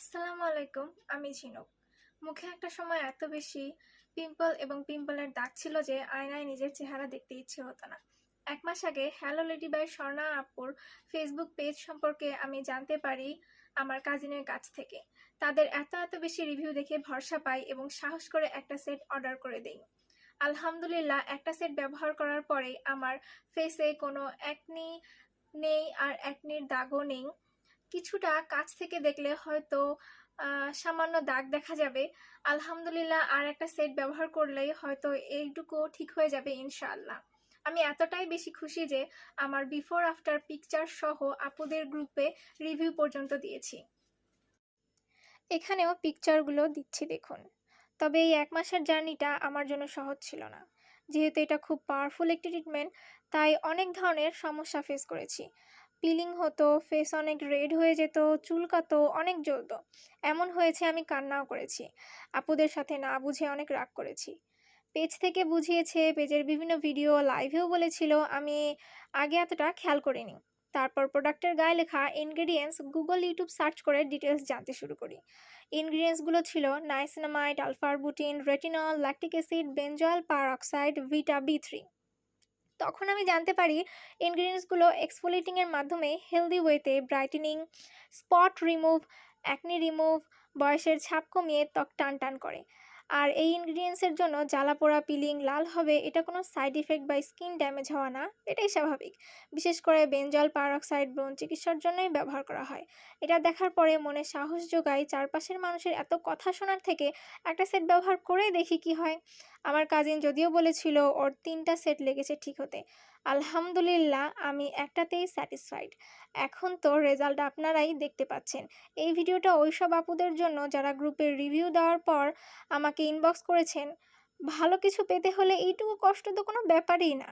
আসসালামু আলাইকুম। আমি ঝিনুক। মুখে একটা সময় এত বেশি পিম্পল এবং পিম্পলের দাগ ছিল যে আয়নায় নিজের চেহারা দেখতে ইচ্ছে হতো না। ১ মাস আগে হ্যালো লেডি বাই স্বর্ণা আপুর ফেসবুক পেজ সম্পর্কে আমি জানতে পারি আমার কাজিনের কাছ থেকে। তাদের এত বেশি রিভিউ দেখে ভরসা পাই এবং সাহস করে একটা সেট অর্ডার করে দেই। আলহামদুলিল্লাহ একটা সেট ব্যবহার করার পরেই আমার ফেসে কোনো একনি নেই আর একনির দাগও নেই। কিছুটা কাছ থেকে দেখলে হয়তো সামান্য দাগ দেখা যাবে। আলহামদুলিল্লাহ আর একটা সেট ব্যবহার করলেই হয়তো এইটুকুও ঠিক হয়ে যাবে ইনশাআল্লাহ। আমি এতটাই বেশি খুশি যে আমার বিফোর আফটার পিকচার সহ আপুদের গ্রুপে রিভিউ পর্যন্ত দিয়েছি। এখানেও পিকচারগুলো দিচ্ছি দেখুন। তবে এই ১ মাসের জার্নিটা আমার জন্য সহজ ছিল না। যেহেতু এটা খুব পাওয়ারফুল একটি ট্রিটমেন্ট, তাই অনেক ধরনের সমস্যা ফেস করেছি। পিলিং হতো, ফেস অনেক রেড হয়ে যেত, চুলকাতো, অনেক জ্বলতো। এমন হয়েছে আমি কান্নাও করেছি। আপুদের সাথে না বুঝে অনেক রাগ করেছি। পেজ থেকে বুঝিয়েছে, পেজের বিভিন্ন ভিডিও, লাইভেও বলেছিল, আমি আগে এতটা খেয়াল করিনি। তারপর প্রোডাক্টের গায়ে লেখা ইনগ্রেডিয়েন্টস গুগল, ইউটিউব সার্চ করে ডিটেলস জানতে শুরু করি। ইনগ্রিডিয়েন্টসগুলো ছিল niacinamide, alpha arbutin, retinol, lactic acid, benzoyl peroxide, vita বি3। তখন আমি জানতে পারি ইনগ্রিডিয়েন্টসগুলো এক্সফোলিয়েটিং এর মাধ্যমে হেলদি ওয়েতে brightening, spot remove, acne remove, বয়সের ছাপ কমিয়ে ত্বক টান করে। আর এই ইনগ্রিডিয়েন্টসের জন্য জ্বালাপোড়া, পিলিং, লাল হবে, এটা কোনো সাইড ইফেক্ট বা স্কিন ড্যামেজ হওয়া না, এটাই স্বাভাবিক। বিশেষ করে বেনজল পারঅক্সাইড ব্রণ চিকিৎসার জন্যই ব্যবহার করা হয়। এটা দেখার পরে মনে সাহস যোগায়, চারপাশের মানুষের এত কথা শোনার থেকে একটা সেট ব্যবহার করেই দেখি কি হয়। আমার কাজিন যদিও বলেছিল ওর ৩টা সেট লেগেছে ঠিক হতে। আলহামদুলিল্লাহ আমি একটাতেই স্যাটিসফাইড। এখন তো রেজাল্ট আপনারাই দেখতে পাচ্ছেন। এই ভিডিওটা ওইসব আপুদের জন্য যারা গ্রুপে রিভিউ দেওয়ার পর আমাকে ইনবক্স করেছেন। ভালো কিছু পেতে হলে এইটুকু কষ্ট তো কোনো ব্যাপারই না।